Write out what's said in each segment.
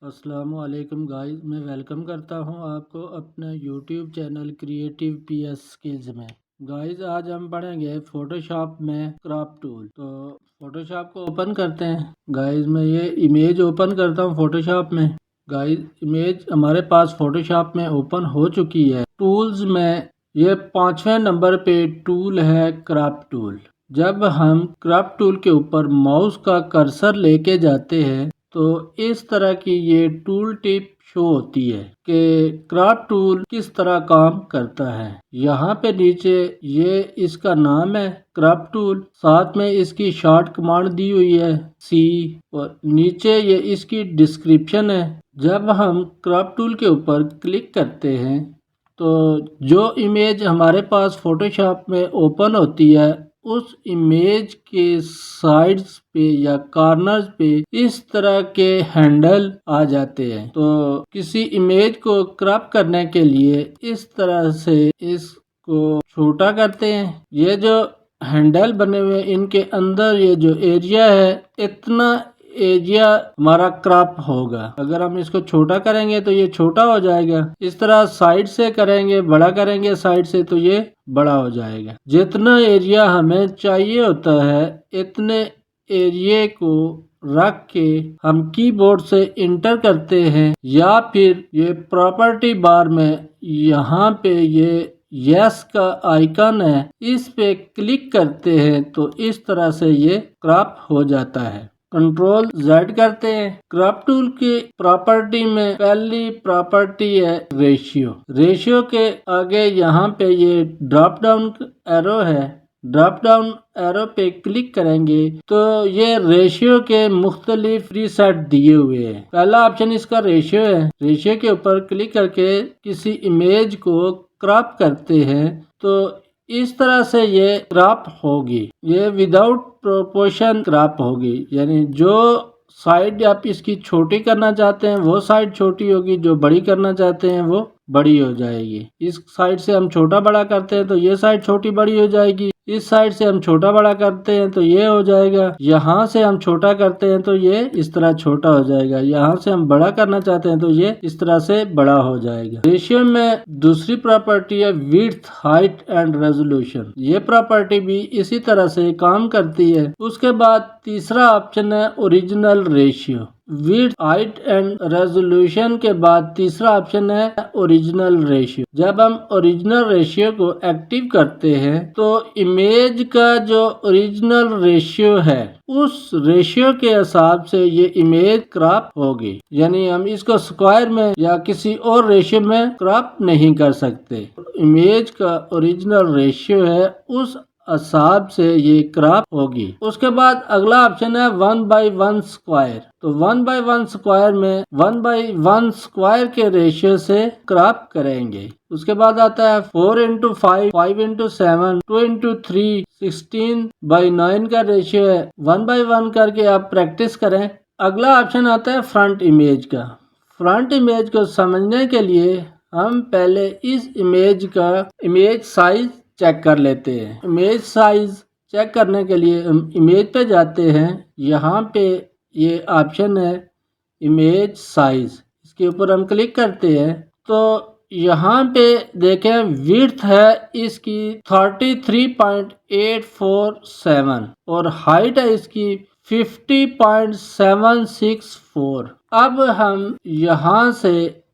अस्सलामुअलैकुम गाइस, मैं वेलकम करता हूं आपको अपने YouTube channel creative PS skills में। गाइस आज हम पढ़ेंगे फोटोशॉप में क्रॉप टूल। तो फोटोशॉप को ओपन करते हैं। गाइस मैं ये इमेज ओपन करता हूं फोटोशॉप में। गाइस इमेज हमारे पास फोटोशॉप में ओपन हो चुकी है। टूल्स में ये 5वें नंबर पे टूल है क्रॉप टूल। जब हम क्रॉप टूल के ऊपर माउस का कर्सर लेके जाते हैं तो इस तरह की ये टूल टिप शो होती है कि क्रॉप टूल किस तरह काम करता है। यहाँ पे नीचे ये इसका नाम है क्रॉप टूल, साथ में इसकी शॉर्ट कमांड दी हुई है सी, और नीचे ये इसकी डिस्क्रिप्शन है। जब हम क्रॉप टूल के ऊपर क्लिक करते हैं तो जो इमेज हमारे पास फोटोशॉप में ओपन होती है उस इमेज के साइड्स पे या कॉर्नर्स पे इस तरह के हैंडल आ जाते हैं। तो किसी इमेज को क्रॉप करने के लिए इस तरह से इसको छोटा करते हैं। ये जो हैंडल बने हुए इनके अंदर ये जो एरिया है, इतना एरिया हमारा क्रॉप होगा। अगर हम इसको छोटा करेंगे तो ये छोटा हो जाएगा। इस तरह साइड से करेंगे, बड़ा करेंगे साइड से तो ये बड़ा हो जाएगा। जितना एरिया हमें चाहिए होता है इतने एरिया को रख के हम कीबोर्ड से इंटर करते हैं, या फिर ये प्रॉपर्टी बार में यहाँ पे ये यस का आइकन है, इस पे क्लिक करते हैं तो इस तरह से ये क्रॉप हो जाता है। कंट्रोल Z करते हैं। क्रॉप टूल की प्रॉपर्टी में पहली प्रॉपर्टी है रेशियो। रेशियो के आगे यहाँ पे ये ड्रॉप डाउन एरो है। ड्रॉप डाउन एरो पे क्लिक करेंगे तो ये रेशियो के मुख्तलिफ प्रीसेट दिए हुए हैं। पहला ऑप्शन इसका रेशियो है। रेशियो के ऊपर क्लिक करके किसी इमेज को क्रॉप करते हैं तो इस तरह से ये क्रॉप होगी। ये विदाउट प्रोपोर्शन क्रॉप होगी, यानी जो साइड आप इसकी छोटी करना चाहते हैं वो साइड छोटी होगी, जो बड़ी करना चाहते हैं वो बड़ी हो जाएगी। इस साइड से हम छोटा बड़ा करते हैं तो ये साइड छोटी बड़ी हो जाएगी। इस साइड से हम छोटा बड़ा करते हैं तो ये हो जाएगा। यहाँ से हम छोटा करते हैं तो ये इस तरह छोटा हो जाएगा। यहाँ से हम बड़ा करना चाहते हैं तो ये इस तरह से बड़ा हो जाएगा। रेशियो में दूसरी प्रॉपर्टी है विड्थ, हाइट एंड रेजोल्यूशन। ये प्रॉपर्टी भी इसी तरह से काम करती है। उसके बाद तीसरा ऑप्शन है original ratio. Width, height and resolution के बाद तीसरा ऑप्शन है ओरिजिनल रेशियो। जब हम ओरिजिनल रेशियो को एक्टिव करते हैं तो इमेज का जो ओरिजिनल रेशियो है उस रेशियो के हिसाब से ये इमेज क्रॉप होगी, यानी हम इसको स्क्वायर में या किसी और रेशियो में क्रॉप नहीं कर सकते। इमेज का ओरिजिनल रेशियो है उस हिसाब से ये क्रॉप होगी। उसके बाद अगला ऑप्शन है 1/1 स्क्वायर। तो 1/1 स्क्वायर में 1/1 स्क्वायर के रेशियो से क्रॉप करेंगे। उसके बाद आता है 4x5, 5x7, 2x3, 16/9 का रेशियो है। 1/1 करके आप प्रैक्टिस करें। अगला ऑप्शन आता है फ्रंट इमेज का। फ्रंट इमेज को समझने के लिए हम पहले इस इमेज का इमेज साइज चेक कर लेते हैं। इमेज साइज चेक करने के लिए हम इमेज पे जाते हैं। यहाँ पे ये ऑप्शन है इमेज साइज, इसके ऊपर हम क्लिक करते हैं तो यहाँ पे देखें विड्थ है इसकी 33.847 और हाइट है इसकी 50.764। अब हम यहाँ से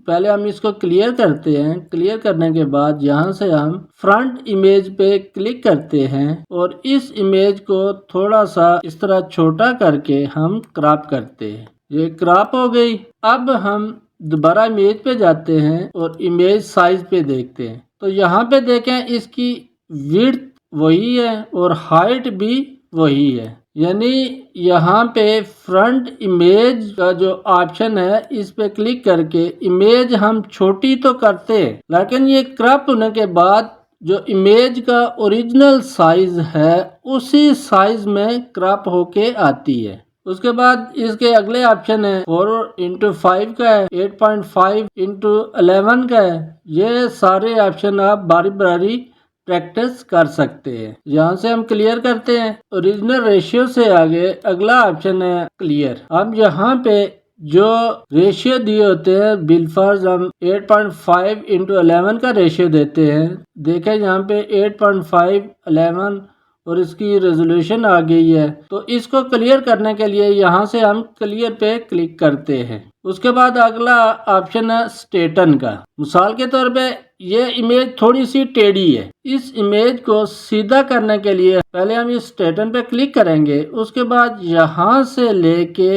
पहले हम इसको क्लियर करते हैं। क्लियर करने के बाद यहाँ से हम फ्रंट इमेज पे क्लिक करते हैं और इस इमेज को थोड़ा सा इस तरह छोटा करके हम क्रॉप करते हैं। ये क्रॉप हो गई। अब हम दोबारा इमेज पे जाते हैं और इमेज साइज पे देखते हैं तो यहाँ पे देखें इसकी विड्थ वही है और हाइट भी वही है, यानी यहाँ पे फ्रंट इमेज का जो ऑप्शन है इस पे क्लिक करके इमेज हम छोटी तो करते हैं, लेकिन ये क्रॉप होने के बाद जो इमेज का ओरिजिनल साइज है उसी साइज में क्रॉप होके आती है। उसके बाद इसके अगले ऑप्शन है 4x5 का है, 8.5x11 का है। ये सारे ऑप्शन आप बारी बारी प्रैक्टिस कर सकते हैं। यहाँ से हम क्लियर करते हैं। ओरिजिनल रेशियो से आगे अगला ऑप्शन है क्लियर। हम यहाँ पे जो रेशियो दिए होते हैं, बिलफर्ज हम 8.5 इंटू 11 का रेशियो देते हैं। देखें यहाँ पे 8.5 11 और इसकी रेजोल्यूशन आ गई है। तो इसको क्लियर करने के लिए यहाँ से हम क्लियर पे क्लिक करते हैं। उसके बाद अगला ऑप्शन है स्ट्रेटन का। मिसाल के तौर पे ये इमेज थोड़ी सी टेढ़ी है। इस इमेज को सीधा करने के लिए पहले हम इस स्ट्रेटन पे क्लिक करेंगे। उसके बाद यहाँ से लेके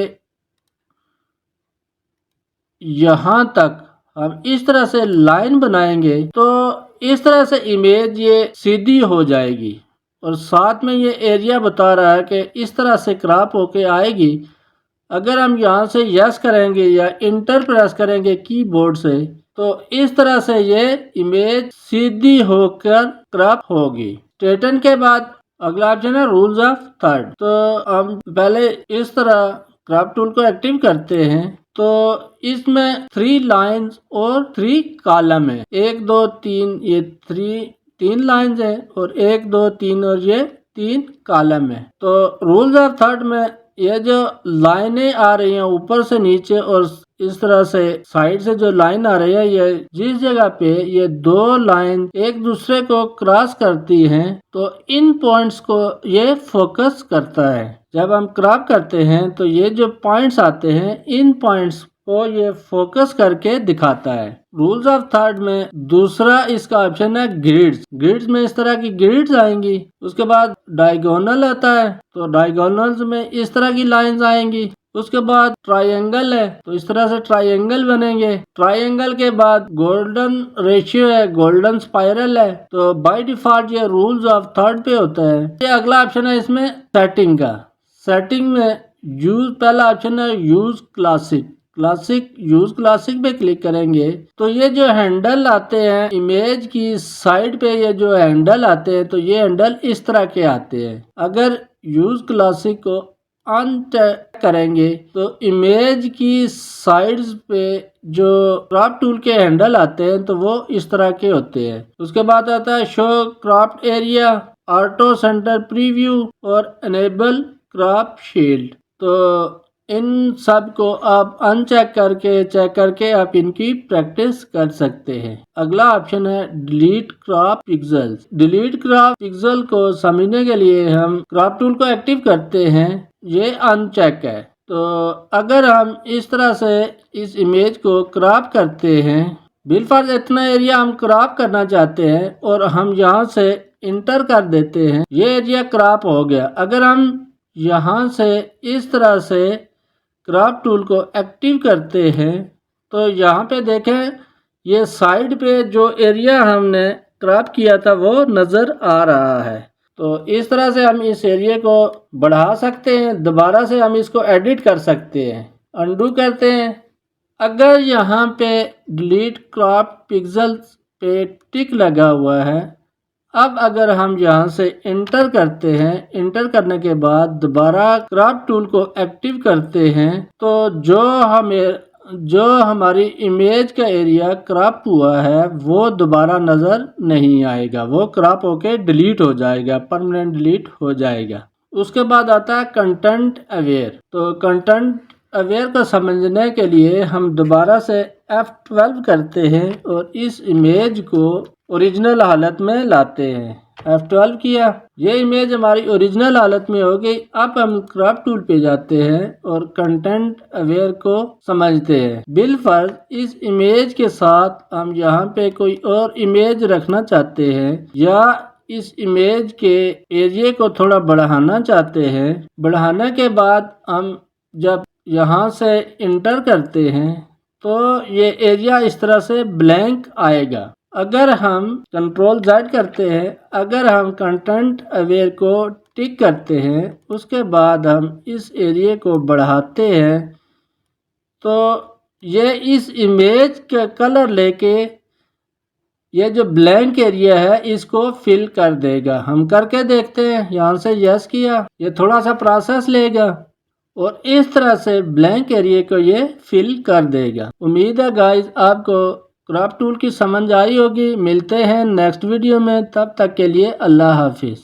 यहाँ तक हम इस तरह से लाइन बनाएंगे तो इस तरह से इमेज ये सीधी हो जाएगी। और साथ में ये एरिया बता रहा है कि इस तरह से क्रॉप होके आएगी। अगर हम यहाँ से यस करेंगे या इंटर प्रेस करेंगे कीबोर्ड से तो इस तरह से ये इमेज सीधी होकर क्रॉप होगी। स्ट्रेटन के बाद अगला ऑप्शन है रूल्स ऑफ थर्ड। तो हम पहले इस तरह क्रॉप टूल को एक्टिव करते हैं। तो इसमें 3 लाइंस और 3 कॉलम है। 1 2 3 ये 3 लाइंस है और 1 2 3 और ये 3 कॉलम है। तो रूल्स ऑफ थर्ड में ये जो लाइनें आ रही हैं ऊपर से नीचे और इस तरह से साइड से जो लाइन आ रही है, ये जिस जगह पे ये 2 लाइन एक दूसरे को क्रॉस करती हैं तो इन पॉइंट्स को ये फोकस करता है। जब हम क्रॉप करते हैं तो ये जो पॉइंट्स आते हैं इन पॉइंट्स को ये फोकस करके दिखाता है। रूल्स ऑफ थर्ड में दूसरा इसका ऑप्शन है ग्रिड्स। ग्रिड्स में इस तरह की ग्रिड्स आएंगी। उसके बाद डायगोनल आता है तो डायगोनल्स में इस तरह की लाइंस आएंगी। उसके बाद ट्रायंगल है तो इस तरह से ट्रायंगल बनेंगे। ट्रायंगल के बाद गोल्डन रेशियो है, गोल्डन स्पाइरल है। तो बाय डिफॉल्ट ये रूल्स ऑफ थर्ड पे होता है। ये अगला ऑप्शन है इसमें सेटिंग का। सेटिंग में यूज पहला ऑप्शन है यूज क्लासिक। यूज क्लासिक पे क्लिक करेंगे तो ये जो हैंडल आते हैं इमेज की साइड पे, ये जो हैंडल आते हैं तो ये हैंडल इस तरह के आते हैं। अगर यूज क्लासिक को अनचेक करेंगे तो इमेज की साइड्स पे जो क्रॉप टूल के हैंडल आते हैं तो वो इस तरह के होते हैं। उसके बाद आता है show crop area, auto centre preview और एनेबल क्रॉप शील्ड। तो इन सब को आप अनचेक करके चेक करके आप इनकी प्रैक्टिस कर सकते हैं। अगला ऑप्शन है delete crop pixels. Delete crop pixel को समझने के लिए हम क्रॉप टूल को एक्टिव करते हैं। ये अनचेक है। तो अगर हम इस तरह से इस इमेज को क्रॉप करते हैं, बिलफर्ज इतना एरिया हम क्रॉप करना चाहते हैं और हम यहाँ से इंटर कर देते हैं, ये एरिया क्रॉप हो गया। अगर हम यहाँ से इस तरह से क्रॉप टूल को एक्टिव करते हैं तो यहाँ पे देखें ये साइड पे जो एरिया हमने क्रॉप किया था वो नज़र आ रहा है। तो इस तरह से हम इस एरिया को बढ़ा सकते हैं। दोबारा से हम इसको एडिट कर सकते हैं। अनडू करते हैं। अगर यहाँ पे डिलीट क्रॉप पिक्सेल्स पे टिक लगा हुआ है, अब अगर हम यहाँ से इंटर करते हैं, इंटर करने के बाद दोबारा क्रॉप टूल को एक्टिव करते हैं तो जो हमारी इमेज का एरिया क्रॉप हुआ है वो दोबारा नज़र नहीं आएगा। वो क्रॉप होके डिलीट हो जाएगा, परमानेंट डिलीट हो जाएगा। उसके बाद आता है कंटेंट अवेयर। तो कंटेंट अवेयर को समझने के लिए हम दोबारा से F12 करते हैं और इस इमेज को ओरिजिनल हालत में लाते हैं। F12 किया, ये इमेज हमारी ओरिजिनल हालत में हो गई। अब हम क्रॉप टूल पे जाते हैं और कंटेंट अवेयर को समझते हैं। बिलफर्ज इस इमेज के साथ हम यहाँ पे कोई और इमेज रखना चाहते हैं या इस इमेज के एरिया को थोड़ा बढ़ाना चाहते हैं। बढ़ाने के बाद हम जब यहाँ से इंटर करते हैं तो ये एरिया इस तरह से ब्लैंक आएगा। अगर हम कंट्रोल Z करते हैं, अगर हम कंटेंट अवेयर को टिक करते हैं, उसके बाद हम इस एरिया को बढ़ाते हैं तो ये इस इमेज का कलर लेके ये जो ब्लैंक एरिया है इसको फिल कर देगा। हम करके देखते हैं। यहाँ से यस किया, ये थोड़ा सा प्रोसेस लेगा और इस तरह से ब्लैंक एरिया को ये फिल कर देगा। उम्मीद है गाइस आपको क्रॉप टूल की समझ आई होगी। मिलते हैं नेक्स्ट वीडियो में, तब तक के लिए अल्लाह हाफिज़।